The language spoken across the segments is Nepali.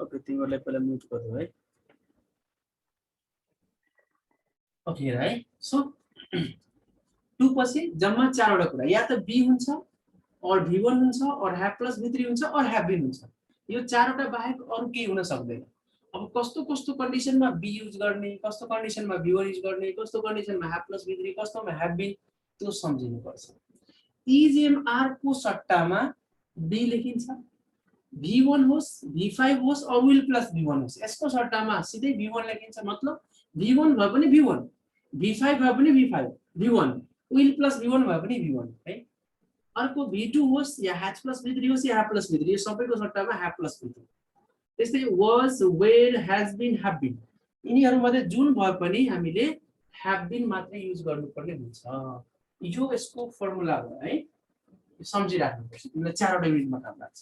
ओके तिमीहरुलाई पहिला म्युट गर्नु है ओके है सो 2 पछि जम्मा 4 वटा कुरा या त बी हुन्छ और v1 हुन्छ और ह्याफ प्लस v3 हुन्छ और ह्याफ b हुन्छ यो 4 वटा बाहेक अरु केही हुन सक्दैन अब कस्तो कस्तो कन्डिसनमा b युज गर्ने कस्तो कन्डिसनमा v1 युज गर्ने कस्तो कन्डिसनमा ह्याफ प्लस v3 कस्तोमा ह्याफ b त्यो सम्झिनु पर्छ EGMR को सट्टामा b लेखिन्छ v1 होस् v5 होस् और will प्लस v1 होस् यसको सट्टामा सिधै v1 लेखिन्छ मतलब v1 भए पनि v1 v5 भए पनि v5 v1 will plus v1 भए पनि v1 है अर्को v2 होस् या ह्याच प्लस v3 होस् या ह्याफ प्लस v3 यो सबैको सट्टामा ह्याफ प्लस v2 त्यस्तै was were has been have been यिनीहरु मध्ये जुन भए पनि हामीले have been मात्रै युज गर्नुपर्ने हुन्छ यो यसको फर्मुला हो है सम्झिराख्नुपर्छ तिमीलाई 4 वटा युनिटमा काम लाग्छ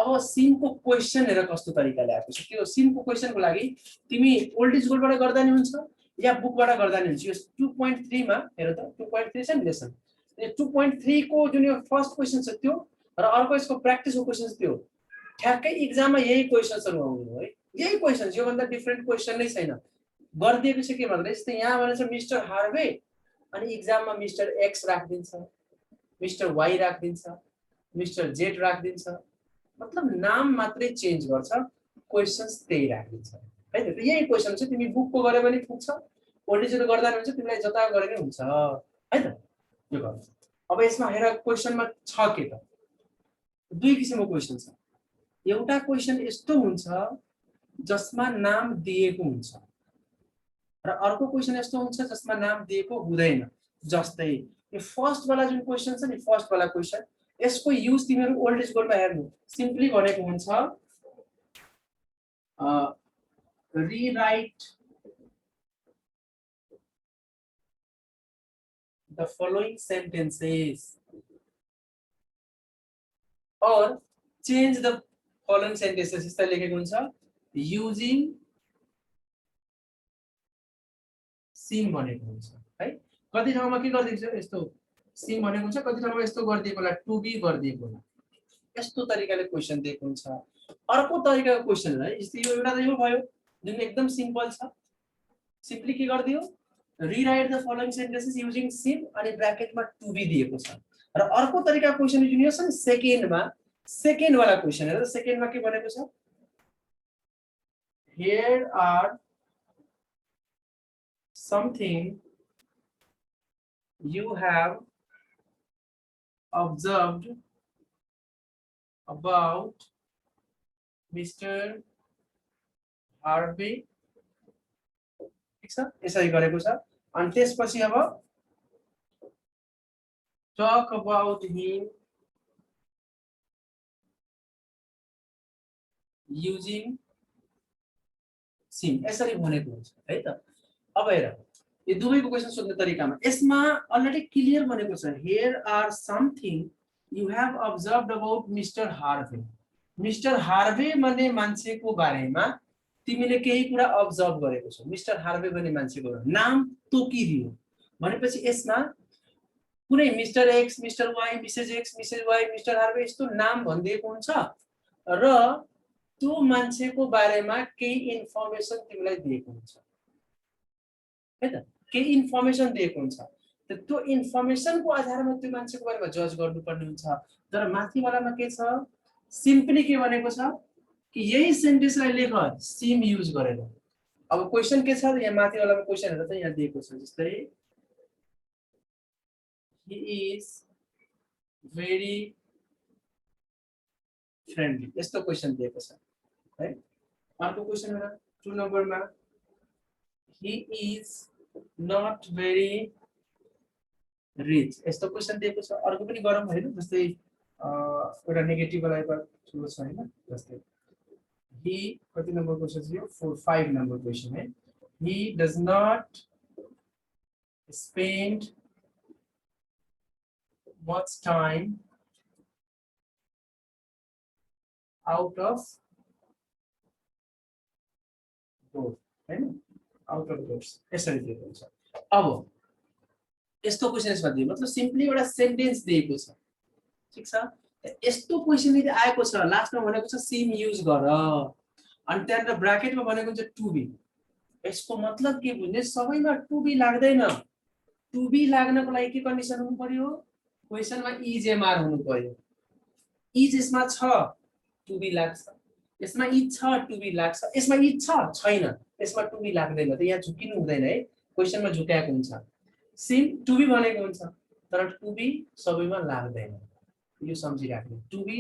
अब सिम को क्वेशन हेर कस्तो तरिकाले आएको छ त्यो सिम को क्वेशन को लागि तिमी ओल्डेज गोलबाट गर्दा नि हुन्छ या बुकबाट गर्दा नि हुन्छ यो 2.3 मा हेर त 2.3 छ नि लेसन यो 2.3 को जुन यो फर्स्ट क्वेशन छ त्यो र अर्को यसको प्र्याक्टिस को क्वेशन त्यो ठ्याक्कै एक्जाममा यही क्वेशन्सहरु आउने हो है यही क्वेशन्स यो भन्दा डिफरेंट क्वेशन नै छैन गर्दिएको छ के भन्दा जस्तै यहाँ भनेछ मिस्टर हार्वे अनि एक्जाममा मिस्टर एक्स राख्दिन्छ मिस्टर वाई राख्दिन्छ मिस्टर जेड राख्दिन्छ मतलब नाम मात्रै चेन्ज गर्छ क्वेशन्स त्यही राख्दिन्छ है त यही क्वेशन चाहिँ तिमी बुकको गरे पनि पुग्छ ओल्डेजले गर्दा नि हुन्छ तिमीलाई जता गरे नि हुन्छ है त यो गर्छ अब यसमा हेर क्वेशनमा छ के त दुई किसिमको क्वेशन छ एउटा क्वेशन यस्तो हुन्छ जसमा नाम दिएको हुन्छ र अर्को क्वेशन यस्तो हुन्छ जसमा नाम दिएको हुँदैन जस्तै यो फर्स्ट वाला जुन क्वेशन छ नि फर्स्ट वाला क्वेशन यसको युज तिमीहरु ओल्डेज गोलमा हेर्नु सिम्पली भनेको हुन्छ rewrite the following sentences or change the following sentences यस्ता लेखेको हुन्छ using सिम भनेको हुन्छ है कति ठाउँमा के गर्दिन्छ यस्तो सिम भनेको हुन्छ कति ठाउँमा यस्तो गर्दिएको होला टु बी गर्दिएको होला यस्तो तरिकाले क्वेशन दिएको हुन्छ अर्को तरिकाको क्वेशन है जस्तै यो एउटा त यो भयो जुन एकदम सिम्पल छ सिम्पली के गर्दियो rewrite the following sentences using seem अनि ब्र्याकेटमा टु बी दिएको छ र अर्को तरिकाको क्वेशन जुन यो छ नि सेकेन्ड वाला क्वेशन हेर सेकेन्डमा के भनेको छ here are something you have observed about Mr. Harvey ठीक छ यसरी गरेको छ अनि त्यसपछि अब talk about him using sim यसरी भनेको हुन्छ है त अब हेर यो दुवैको क्वेशन सोध्ने तरिकामा यसमा अलरेडी क्लियर भनेको छ here are something you have observed about Mr. Harvey mister Harvey भन्ने मान्छेको बारेमा तिमीले केही कुरा अब्जर्भ गरेको छौ मिस्टर हार्वे भन्ने मान्छेको नाम तोकिदियो भनेपछि यसमा कुनै mister X mister Y missus X missus Y mister Harvey यस्तो नाम भनिदिएको हुन्छ र त्यो मान्छेको बारेमा केही इन्फर्मेसन तिमीलाई दिएको हुन्छ है त केही इन्फर्मेसन दिएको हुन्छ त्यो इन्फर्मेसनको आधारमा त्यो मान्छेको बारेमा जज गर्नुपर्ने हुन्छ तर माथिवालामा के छ सिम्पली के भनेको छ कि यही सेन्टेन्सलाई लेख सिम युज गरेर अब क्वेशन के छ यहाँ माथिवालामा क्वेशन हेर त यहाँ दिएको छ जस्तै he is very friendly यस्तो क्वेशन दिएको छ है अर्को क्वेशन हेर 2 नम्बरमा he is not very rich यस्तो क्वेशन दिएको छ अर्को पनि गरौँ हैन जस्तै एउटा नेगेटिभ वाला ठुलो छ हैन जस्तै he कति नम्बर क्वेशन छ यो 5 नम्बर क्वेशन है he does not spend much time out of doors हैन आउट अफ डोर्स यसरी दिएको हुन्छ अब यस्तो क्वेशन यसमा दियो मतलब सिम्पली एउटा सेन्टेन्स दिएको छ ठीक छ यस्तो क्वेशन यदि आएको छ लास्टमा भनेको छ सिम युज गर अनि त्यहाँबाट ब्राकेटमा भनेको हुन्छ टु बी। यसको मतलब के बुझ्ने, सबैमा टु बी लाग्दैन। टु बी लाग्नको लागि के कन्डिसन हुनु पर्यो, क्वेशनमा इज एमआर हुनु पर्यो। इज यसमा छ टु बी लाग्छ, यसमा इज छ टु बी लाग्छ, यसमा इज छ छैन, यसमा टु बी लाग्दैन। त यहाँ झुकिनु हुँदैन है, क्वेशनमा झुकाएको हुन्छ। सिम टु बी भनेको हुन्छ तर टु बी सबैमा लाग्दैन, यो सम्झिराख्नु। टु बी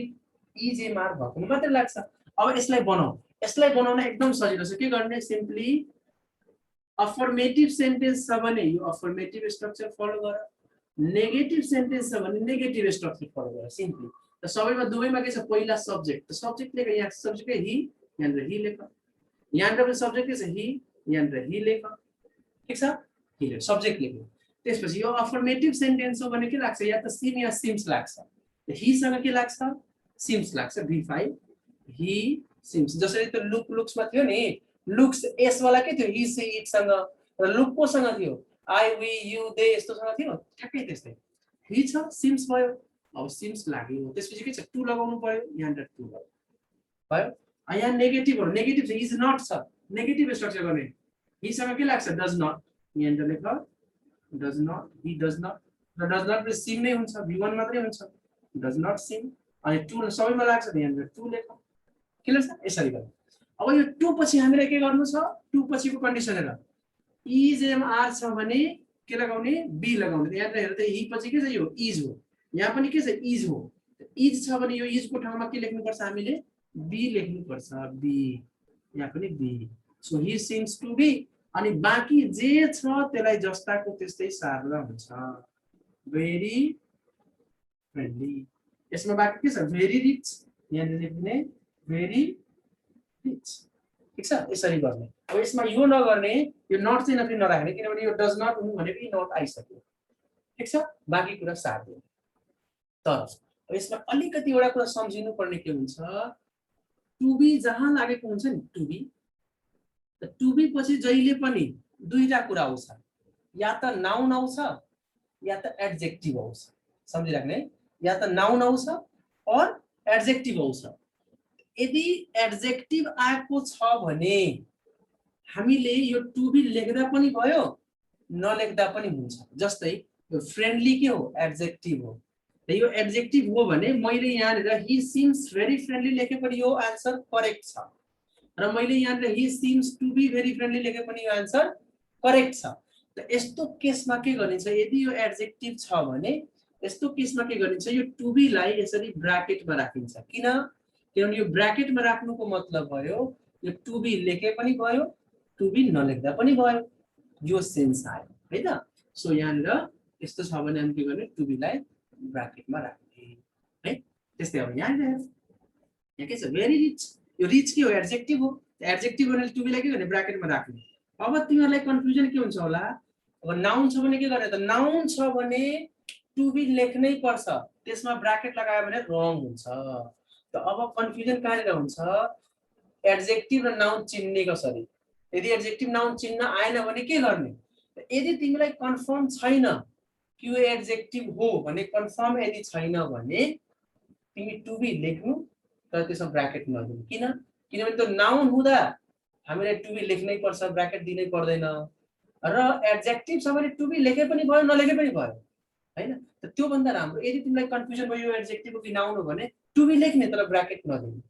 इज एमआर भएकोमा मात्रै लाग्छ। अब यसलाई बनाऊ, यसलाई बनाउन एकदम सजिलो छ। के गर्ने, सिम्पली अफर्मेटिभ सेन्टेन्स छ भने यो अफर्मेटिभ स्ट्रक्चर फलो गर, नेगेटिभ सेन्टेन्स छ भने नेगेटिभ स्ट्रक्चर फलो गर। सिम्पली त सबैमा दुवैमा के छ, पहिला सब्जेक्ट, त सब्जेक्ट लेख, यहाँ सब्जेक्ट हि, यहाँ हि लेख, यहाँ सब्जेक्ट के छ हि, यहाँ हि लेख, ठीक छ, हि लेख, सब्जेक्ट लेख। त्यसपछि यो अफर्मेटिभ सेन्टेन्स हो भने के लाग्छ, या त सिम या सिम्स लाग्छ। हि सँग के लाग्छ, सिम्स लाग्छ, V5 हि सिम्स। जसरी त लुक्समा थियो नि, लुक्स एस वाला के थियो, हि सी इट सँग, र लुक कोसँग थियो, आई वी यु दे यस्तोसँग थियो, ठ्याक्कै त्यस्तै। हि छ सिम्स भयो, अब सिम्स लाग्यो, त्यसपछि के छ, टु लगाउनु पर्यो, यहाँ टु भयो। यहाँ नेगेटिभ हो, नेगेटिभ छ, इज नट छ, नेगेटिभ स्ट्रक्चर गर्ने। हि सँग के लाग्छ, डज नट, यहाँ लेख does not, he does not, र डज नट सिम नै हुन्छ, V1 मात्रै हुन्छ, डज नट सिम। अनि टु सबैमा लाग्छ, यहाँ टु लेख, क्लियर छ, यसरी गर्नु। अब यो टु पछि हामीले के गर्नु छ, टु पछिको कन्डिसन हेर, इज एमआर छ भने के लगाउने, बी लगाउने। यहाँ हेर त हि पछि के छ, यो इज हो, यहाँ पनि के छ, इज हो। इज छ भने यो इजको ठाउँमा के लेख्नुपर्छ, हामीले बी लेख्नुपर्छ, बी, यहाँ पनि B. So he seems to be. अनि बाँकी जे छ त्यसलाई जस्ताको त्यस्तै सार्दा हुन्छ, भेरी फ्रेन्डली। यसमा बाँकी के छ, भेरी रिच, यहाँ लेख्ने भेरी रिच, ठीक छ, यसरी गर्ने। अब यसमा यो नगर्ने, यो नट चाहिँ नफि नराख्ने, किनभने यो डज नट हुनु भनेको नट आइसक्यो, ठीक छ, बाँकी कुरा सार्दियो। तर यसमा अलिकति एउटा कुरा सम्झिनु पर्ने के हुन्छ, टु बी जहाँ लागेको हुन्छ नि, टु बी, टु बी पछि जहिले पनि दुईटा कुरा आउँछ, या त नाउन आउँछ या त एडजेक्टिभ आउँछ, सम्झिराख्ने, या त नाउन आउँछ और एडजेक्टिभ आउँछ। यदि एडजेक्टिभ आएको छ भने हामीले यो टु बी लेख्दा पनि भयो, नलेख्दा पनि हुन्छ। जस्तै यो फ्रेन्डली के हो, एडजेक्टिभ हो, यो एडजेक्टिभ हो भने मैले यहाँनिर हि सिम्स भेरी फ्रेन्डली लेखे पनि यो आन्सर करेक्ट छ, र मैले यहाँनिर he seems to be very friendly लेखे पनि यो आन्सर करेक्ट छ। त यस्तो केसमा के गरिन्छ, यदि यो एडजेक्टिभ छ भने यस्तो केसमा के गरिन्छ, यो टु बी लाई यसरी ब्राकेटमा राखिन्छ। किन, किनभने यो ब्राकेटमा राख्नुको मतलब भयो यो टु बी लेखे पनि भयो, टु बी नलेख्दा पनि भयो, यो सेन्स आयो है त। सो यहाँनिर यस्तो छ भने हामी के गर्ने, टु बी लाई ब्राकेटमा राख्ने है। त्यस्तै अब यहाँ के छ, भेरी रिच, यो रिच के हो, एडजेक्टिभ हो, एडजेक्टिभ भने टु बी लाई के गर्ने, ब्राकेटमा राख्ने। अब तिमीहरुलाई कन्फ्युजन के हुन्छ होला, अब नाउन छ भने के गर्ने त, नाउन छ भने टु बी लेख्नै पर्छ, त्यसमा ब्राकेट लगायो भने रङ हुन्छ। त अब कन्फ्युजन कहाँनिर हुन्छ, एडजेक्टिभ र नाउन चिन्ने कसरी। यदि एडजेक्टिभ नाउन चिन्न आएन भने के गर्ने, यदि तिमीलाई कन्फर्म छैन कि यो एडजेक्टिभ हो भने, कन्फर्म यदि छैन भने तिमी टु बी लेख्नु तर त्यसमा ब्राकेट नदिनु। किन, किनभने त्यो नाउन हुँदा हामीले टु बी लेख्नै पर्छ, ब्राकेट दिनै पर्दैन। र एडजेक्टिभ छ भने टु बी लेखे पनि भयो, नलेखे पनि भयो हैन। त त्यो भन्दा राम्रो, यदि तिमीलाई कन्फ्युजन भयो यो एडजेक्टिभ हो कि नाउन हो भने टु बी लेख्ने तर ब्राकेट नदिनु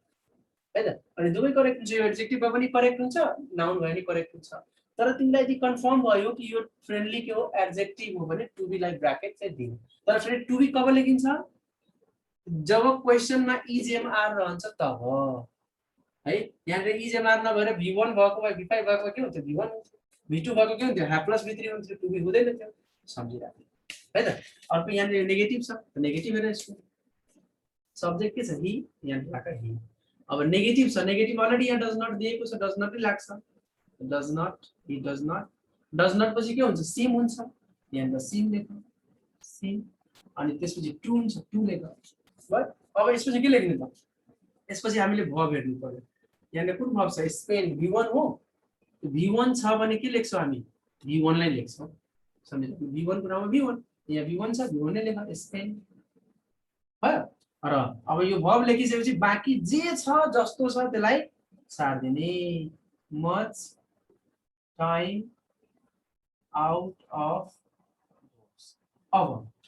है त। अनि दुवै करेक्ट हुन्छ, यो एडजेक्टिभ पनि करेक्ट हुन्छ, नाउन भयो नि करेक्ट हुन्छ। तर तिमीलाई यदि कन्फर्म भयो कि यो फ्रेन्डली के हो, एडजेक्टिभ हो भने टु बी लाई ब्राकेट चाहिँ दिनु। तर फेरि टु बी कब लेखिन्छ, जब क्वेशनमा इज एमआर रहन्छ तब है। यहाँ इज एमआर नभएर V1 भएको भए, V5 भएको के हुन्छ, V1 V2 भएको के हुन्थ्यो, हाफ प्लस V3 हुन्थ्यो, टु बी हुँदैन थियो, सम्झिराख्नु है त। अर्को यहाँ नेगेटिभ छ, नेगेटिभ हेर्नु, यसको सब्जेक्ट के छ, हि, यहाँ राख हि। अब नेगेटिभ छ, नेगेटिभ अलरेडी यहाँ डज नट दिएको छ, डज नट नै लाग्छ, does not, he does not. Does not पछि के हुन्छ, सिम हुन्छ, यहाँ सिम लेख, सिम। अनि त्यसपछि टु हुन्छ, टु लेख भयो। अब यसपछि के लेख्ने त, यसपछि हामीले भर्ब हेर्नु पर्यो। यहाँ कुन भर्ब छ, स्पेन, V1 हो, V1 छ भने के लेख्छौँ हामी, V1 लाई लेख्छौँ, सम्झिनु। V1 को ठाउँमा V1, यहाँ V1 छ, V1 नै लेख, स्पेन भयो। र अब यो भर्ब लेखिसकेपछि बाँकी जे छ जस्तो छ त्यसलाई सार्दिने much time out of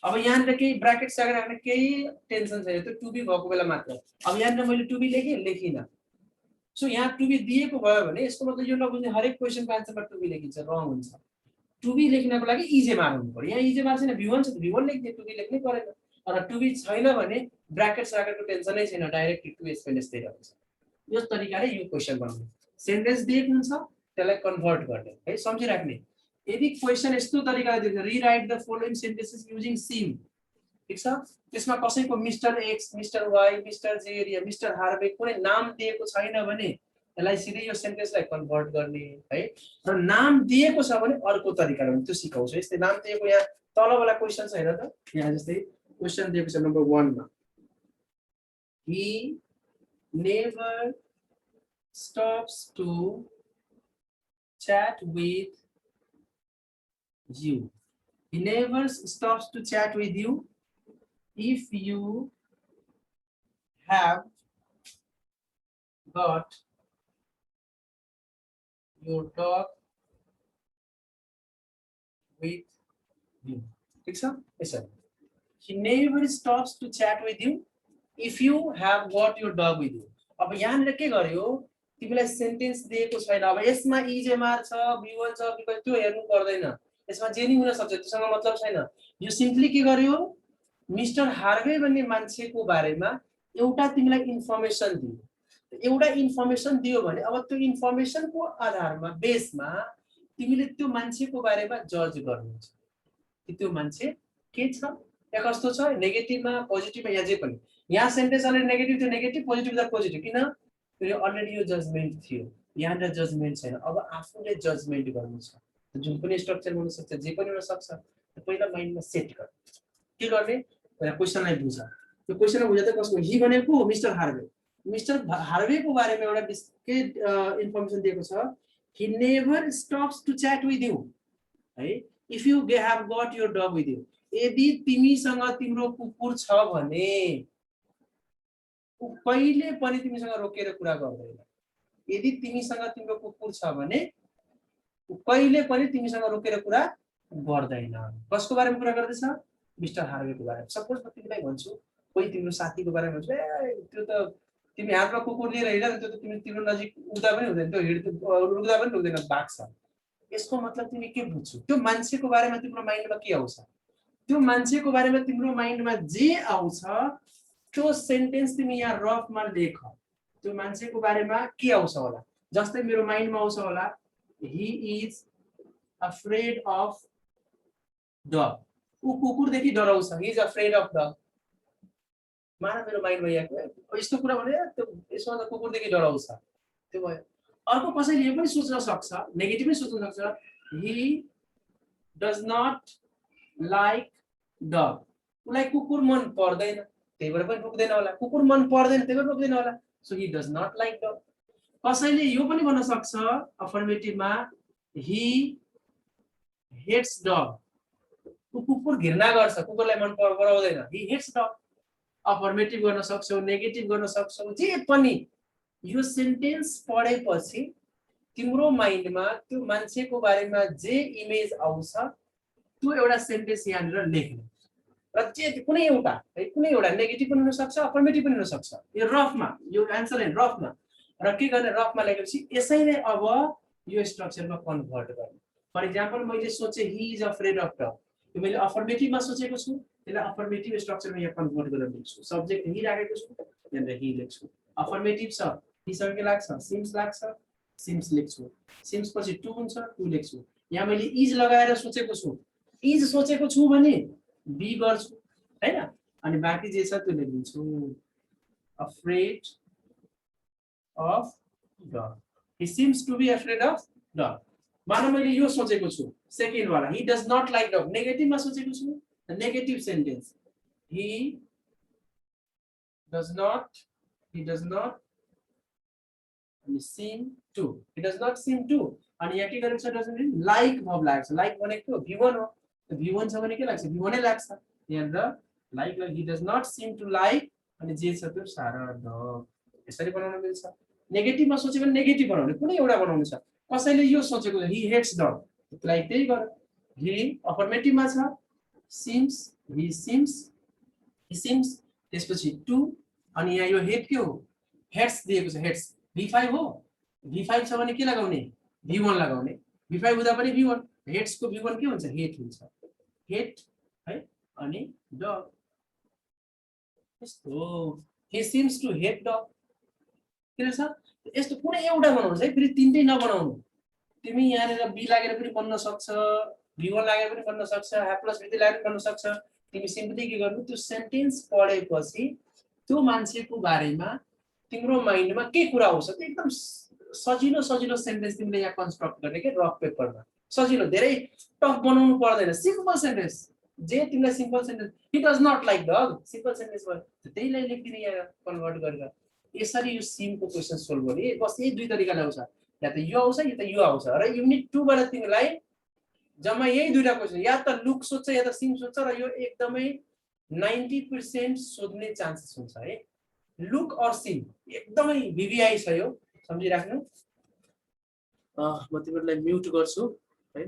अब यहाँनिर केही ब्र्याकेट्स अगाडि राख्ने केही टेन्सन छैन त्यो टु बी भएको बेला मात्र अब यहाँनिर मैले टु बी लेखिन सो यहाँ टु बी दिएको भयो भने यसको मतलब यो नबुझ्ने हरेक क्वेशनको आन्सरमा टु बी लेखिन्छ रङ हुन्छ टु बी लेख्नको लागि इजे मार हुनु पर्यो यहाँ इजे मार छैन v1 छ v1 लेख्दिए टु बी लेख्नै परेन र टु बी छैन भने ब्र्याकेट्स राखेको टेन्सनै छैन डाइरेक्ट टु एस पेन यस्तै रहन्छ यो तरिकाले यो क्वेशन बनाउने सेन्टेन्स दिएको हुन्छ त्यसलाई कन्भर्ट गर्ने है सम्झिराख्ने यदि क्वेशन यस्तो तरिकाले दिन्छ rewrite the following sentences using seem ठीक छ त्यसमा कसैको mister X mister Y mister Z या मिस्टर हार्वे कुनै नाम दिएको छैन भने यसलाई सिधै यो सेन्टेन्सलाई कन्भर्ट गर्ने है र नाम दिएको छ भने अर्को तरिकाले त्यो सिकाउँछु यस्तै नाम दिएको यहाँ तलवाला क्वेशन छ हेर त यहाँ जस्तै क्वेशन दिएको छ नम्बर 1 मा he never stops to chat with you. He never stops to chat with you. If you have got your dog with you. ठीक छ? Yes sir. He never stops to chat with you. If you have got your dog with you. अब यहाँनिर के गर्यो तिमीलाई सेन्टेन्स दिएको छैन अब यसमा इजेमार छ v1 छ बिकज त्यो हेर्नु पर्दैन यसमा जे नि हुन सक्छ त्यससँग मतलब छैन यो सिम्पली के गर्यो मिस्टर हार्वे भन्ने मान्छेको बारेमा एउटा तिमीलाई इन्फर्मेसन दियो एउटा इन्फर्मेसन दियो भने अब त्यो इन्फर्मेसनको आधारमा बेसमा तिमीले त्यो मान्छेको बारेमा जज गर्नुहुन्छ कि त्यो मान्छे के छ या कस्तो छ नेगेटिभमा पोजिटिभमा या जे पनि यहाँ सेन्टेन्स अलरेडी नेगेटिभ थियो नेगेटिभ पोजिटिभ त पोजिटिभ किन त्यो अलरेडी यो जजमेन्ट थियो यहाँ जजमेन्ट छैन अब आफूले जजमेन्ट गर्नु छ जुन पनि स्ट्रक्चर हुन सक्छ जे पनि हुन सक्छ पहिला माइन्डमा सेट गर के गर्ने पहिला क्वेशनलाई बुझ त्यो क्वेशनलाई बुझ्दा त कसको ही भनेको मिस्टर हार्वेको बारेमा एउटा के इन्फर्मेसन दिएको छ he never stops to chat with you है if you have got your dog with you यदि तिमीसँग तिम्रो कुकुर छ भने कहिले पनि तिमीसँग रोकेर कुरा गर्दैन यदि तिमीसँग तिम्रो कुकुर छ भने कहिले पनि तिमीसँग रोकेर कुरा गर्दैन कसको बारेमा कुरा गर्दैछ मिस्टर हार्वेको बारेमा सपोज म तिमीलाई भन्छु कोही तिम्रो साथीको बारेमा भन्छु ए त्यो त तिमी हातमा कुकुर लिएर हिँड्दा त्यो त तिम्रो नजिक उड्दा पनि हुँदैन त्यो रुक्दा पनि रुक्दैन भाग्छ यसको मतलब तिमी के बुझ्छौ त्यो मान्छेको बारेमा तिम्रो माइन्डमा के आउँछ त्यो मान्छेको बारेमा तिम्रो माइन्डमा जे आउँछ त्यो सेन्टेन्स तिमी यहाँ रफमा लेख त्यो मान्छेको बारेमा के आउँछ होला जस्तै मेरो माइन्डमा आउँछ होला he is afraid of dog उ कुकुरदेखि डराउँछ he is afraid of dog माना मेरो माइन्डमा यहाँ यस्तो कुरा भने त्यो यसमा त कुकुरदेखि डराउँछ त्यो भयो अर्को कसैले यो पनि सोच्न सक्छ नेगेटिभै सोच्न सक्छ he does not like dog उलाई कुकुर मन पर्दैन त्यही भएर पनि रोक्दैन होला कुकुर मन पर्दैन त्यही भएर रोक्दैन होला so he does not like dog कसैले यो पनि भन्न सक्छ अफर्मेटिभमा he hates dog कुकुर घृणा गर्छ कुकुरलाई मन पराउँदैन he hates dog अफर्मेटिभ गर्न सक्छौ नेगेटिभ गर्न सक्छौ जे पनि यो सेन्टेन्स पढेपछि तिम्रो माइन्डमा त्यो मान्छेको बारेमा जे इमेज आउँछ त्यो एउटा सेन्टेन्स यहाँनिर लेख्नु र जे कुनै एउटा नेगेटिभ पनि हुन सक्छ अफर्मेटिभ पनि हुन सक्छ यो रफमा यो आन्सर है रफमा र के गर्ने रफमा लेखेपछि यसैले अब यो स्ट्रक्चरमा कन्भर्ट गर्ने फर एक्जाम्पल मैले सोचे ही इज अफ्रेड अफ डग यो मैले अफर्मेटिभमा सोचेको छु त्यसलाई अफर्मेटिभ स्ट्रक्चरमा यहाँ कन्भर्ट गरेर लेख्छु सब्जेक्ट ही राखेको छु यहाँनिर ही लेख्छु अफर्मेटिभ छ हिसँग के लाग्छ सिम्स लाग्छ सिम्स लेख्छु सिम्स पछि टु हुन्छ टु लेख्छु यहाँ मैले इज लगाएर सोचेको छु इज सोचेको छु भने बी गर्छु हैन अनि बाँकी जे छ त्यो लेखिदिन्छु afraid of dog he seems to be afraid of dog माना मैले यो सोचेको छु सेकेन्ड वाला he does not like dog नेगेटिभमा सोचेको छु the negative sentence he does not seem to अनि यहाँ के गरेको छ doesn't mean like भब लाग्छ like भनेको v1 हो v1 छ भने के लाग्छ v1 नै लाग्छ यहाँ the like he does not seem to like अनि जे छ त्यो सारा द यसरी बनाउन मिल्छ नेगेटिभमा सोच्यो भने नेगेटिभ बनाउने कुनै एउटा बनाउनु छ कसैले यो सोचेको छ हि हेट्स डग त्यसलाई त्यही गर हि अफर्मेटिभमा छ सिम्स हि सिम्स त्यसपछि टु अनि यहाँ यो हेट के हो हेट्स दिएको छ हेट्स v5 हो v5 छ भने के लगाउने v1 लगाउने v5 हुँदा पनि v1 हेट्स को v1 के हुन्छ हेट हुन्छ हेट है अनि डग यस्तो he seems to hate dog के छ यस्तो कुनै एउटा बनाउनु है फेरि तीनटै नबनाउनु तिमी यहाँ बी लागेर पनि बन्न सक्छ v1 लागेर पनि बन्न सक्छ h प्लस v3 लागेर पनि बन्न सक्छ तिमी सिम्पली के गर्नु त्यो सेन्टेन्स पढेपछि त्यो मान्छेको बारेमा तिम्रो माइन्डमा के कुरा आउँछ त्यो एकदम सजिलो सजिलो सेन्टेन्स तिमीले यहाँ कन्स्ट्रक्ट गर्ने के रफ पेपरमा सजिलो धेरै टफ बनाउनु पर्दैन सिम्पल सेन्टेन्स जे तिमीलाई simple sentence he does not like dog simple sentence भयो त्यहीलाई लेखिदिने यहाँ कन्भर्ट गरेर यसरी यो सिमको क्वेशन सोल्भ गर्ने बस यही दुई तरिकाले आउँछ या त यो आउँछ या त यो आउँछ र युनिट 2 बाट तिमीलाई जम्मा यही दुईटा क्वेशन या त लुक सोध्छ या त सिम सोध्छ र यो एकदमै 90% सोध्ने चान्सेस हुन्छ है लुक अर सिम एकदमै भिभिआई छ यो सम्झिराख्नु म तिमीहरुलाई म्युट गर्छु है